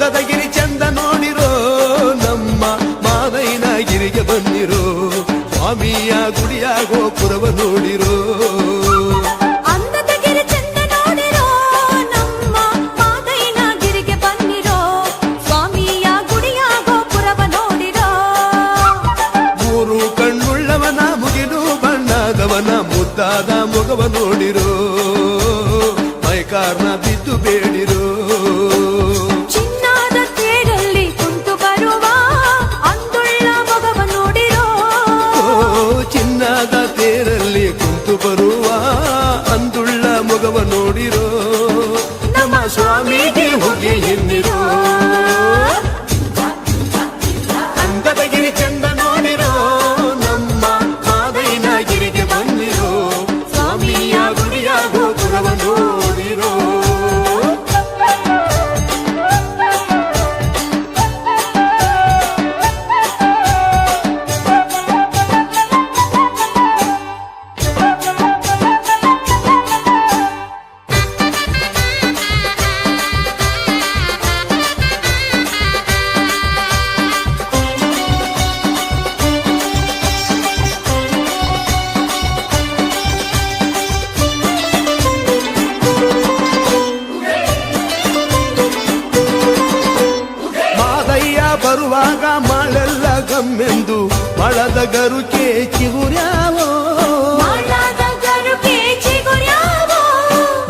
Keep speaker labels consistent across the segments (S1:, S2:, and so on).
S1: ಅಂದದಗಿರಿ ಚಂದ ನೋಡಿರೋ ನಮ್ಮ ಮಾದಯ್ಯನಗಿರಿಗೆ ಬಂದಿರೋ ಸ್ವಾಮಿಯ ಗುಡಿಯ ಗೋಪುರವ ನೋಡಿರೋ
S2: ಅಂದದಗಿರಿ ಚಂದ ನೋಡಿರೋ ನಮ್ಮ ಮಾದಯ್ಯನಗಿರಿಗೆ ಬಂದಿರೋ ಸ್ವಾಮಿಯ ಗುಡಿಯ ಗೋಪುರವ ನೋಡಿರೋ
S1: ಮೂರು ಕಣ್ಣುಳ್ಳವನ ಮುಗಿಲು ಬಣ್ಣದವನ ಮುದ್ದಾದ ಮೊಗವ ನೋಡಿರೋ ಮೈಕಾರ್ನ ಬಿದ್ದು ಬೇಡಿರೋ
S2: ಚಿನ್ನದ ತೇರಲ್ಲಿ ಕುಂತು ಬರುವ ಅಂದುಳ್ಳ ಮೊಗವ ನೋಡಿರೋ
S1: ಚಿನ್ನದ ತೇರಲ್ಲಿ ಕುಂತು ಬರುವ ಅಂದುಳ್ಳ ಮೊಗವ ನೋಡಿರೋ ನಮ್ಮ ಸ್ವಾಮಿಗೆ ಹೋಗಿ ಎನ್ನಿರೋ ಅಂದದಗಿರಿ ಚಂದ ನೋಡಿರೋ ನಮ್ಮ ಮಾದಯ್ಯನಗಿರಿಗೆ ಬಂದಿರೋ ಸ್ವಾಮಿಯ ಗುಡಿಯ ಗೋಪುರವ ನೋಡಿರೋ ಬರುವಾಗ ಮಾಳೆಲ್ಲ ಗಮ್ಮೆಂದು ಮಳದ ಗರುಕೆ ಚಿಗುರ್ಯಾವೋ
S2: ಮಾಳದ ಗರುಕೆ ಚಿಗುರ್ಯಾವೋ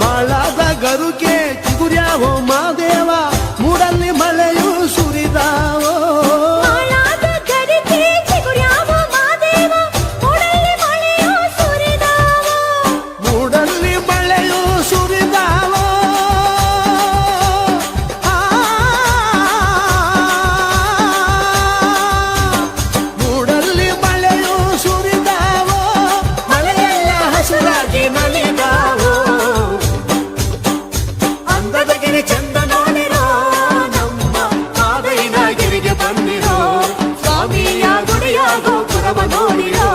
S1: ಮಾಳದ ಗರುಕೆ ಚಿಗುರ್ಯಾವೋ ಮಾದೇವ ಮೂಡಲ್ಲಿ ಮಳೆಯು ಸುರಿದಾವೋ
S2: ಮಾಳದ ಗರುಕೆ ಚಿಗುರ್ಯಾವೋ ಮಾದೇವ ಮೂಡಲ್ಲಿ ಮಳೆಯು ಸುರಿದಾವೋ
S1: ಮೂಡಲ್ಲಿ ಮಳೆಯು ಸುರಿದಾವೋ ಅಂದದಗಿರಿ ಚಂದ ನೋಡಿರೋ ನಮ್ಮ ಮಾದಯ್ಯನಗಿರಿಗೆ ಬಂದಿರೋ ಸ್ವಾಮಿಯ ಗುಡಿಯ ಗೋಪುರವ ನೋಡಿರೋ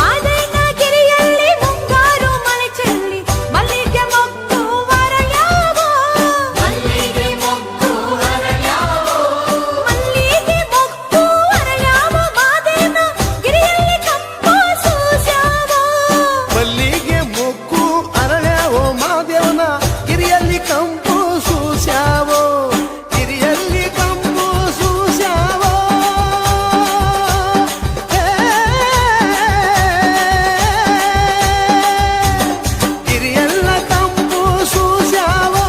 S2: ಮಾದಯ್ಯನಗಿರಿಯಲ್ಲಿ ಮುಂಗಾರು ಮಳೆ ಚೆಲ್ಲಿ ಮಲ್ಲಿಗೆ ಮೊಗ್ಗು ಅರಳ್ಯಾವೋ ಮಲ್ಲಿಗೆ ಮೊಗ್ಗು ಅರಳ್ಯಾವೋ ಮಲ್ಲಿಗೆ ಮೊಗ್ಗು ಅರಳ್ಯಾವೋ ಮಾದಯ್ಯನಗಿರಿಯಲ್ಲಿ ಕಂಪು ಸೂಸ್ಯಾವೋ
S1: ಮಲ್ಲಿಗೆ ಮೊಗ್ಗು ಅರಳ್ಯಾವೋ ಮಾದೇವನ ಗಿರಿಯಲ್ಲಿ ಕಂಪು ಸೂಸ್ಯಾವೋ ಗಿರಿಯಲ್ಲಿ ಕಂಪು ಸೂಸ್ಯಾವೋ ಗಿರಿಯೆಲ್ಲ ಕಂಪು ಸೂಸ್ಯಾವೋ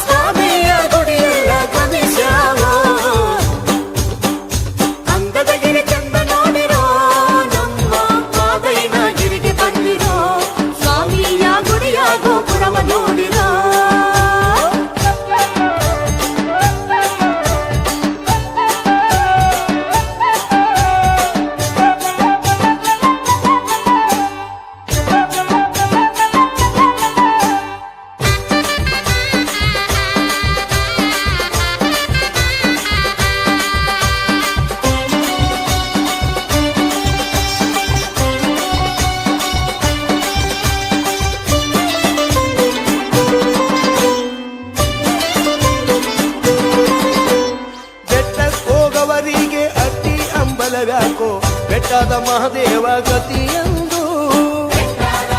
S1: ಸ್ವಾಮಿಯ ಗುಡಿಯೆಲ್ಲ ಗಮಿಸ್ಯಾವೋ ಅಂದದಗಿರಿ ಚಂದ ನೋಡಿರೋ ನಮ್ಮ ಮಾದಯ್ಯನಗಿರಿಗೆ ಬಂದಿರೋ
S2: ಸ್ವಾಮಿಯ ಗುಡಿಯ ಗೋಪುರವ ನೋಡಿರೋ
S1: ಬೆಟ್ಟಕ್ಕೆ ಹೋಗವರಿಗೆ ಅತಿ ಅಂಬಲವ್ಯಾಕೋ ಬೆಟ್ಟದ ಮಹಾದೇವ ಗತಿಯೆಂದು ಬೆಟ್ಟದ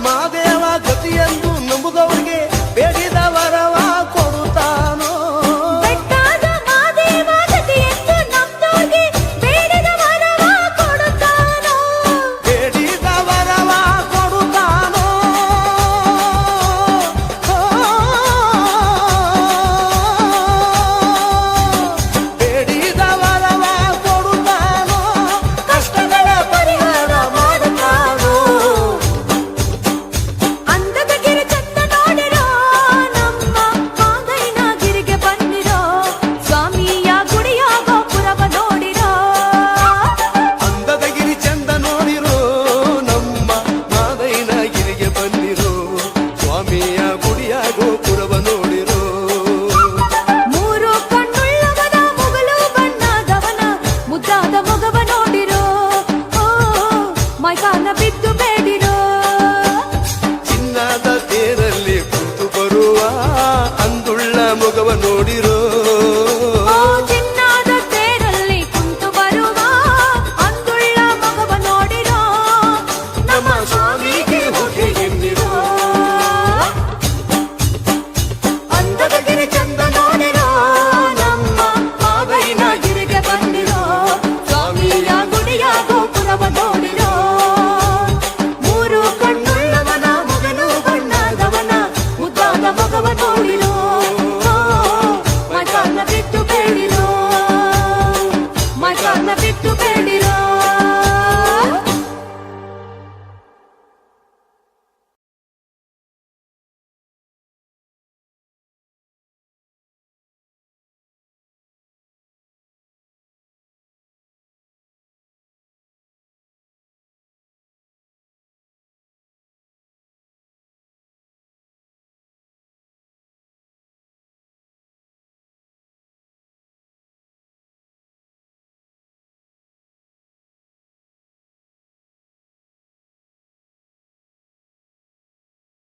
S1: ಮಹಾದೇವ ಗತಿಯೆಂದು ನಂಬುದವರಿಗೆ ಬೇಡಿದ ವರವ ಕೊಡುತ್ತಾನೋ
S2: ಬೆಟ್ಟದ ಮಾದೇವ ಗತಿಯೆಂದು ನಮ್ದೋರ್ಗೆ ಬೇಡಿದ ವರವ ಕೊಡುತ್ತಾನೋ
S1: ಬೇಡಿದ ವರವ ಕೊಡುತ್ತಾನೋ ಬೇಡಿದ ವರವ ಕೊಡುತ್ತಾನೋ
S2: ಬಿದ್ದು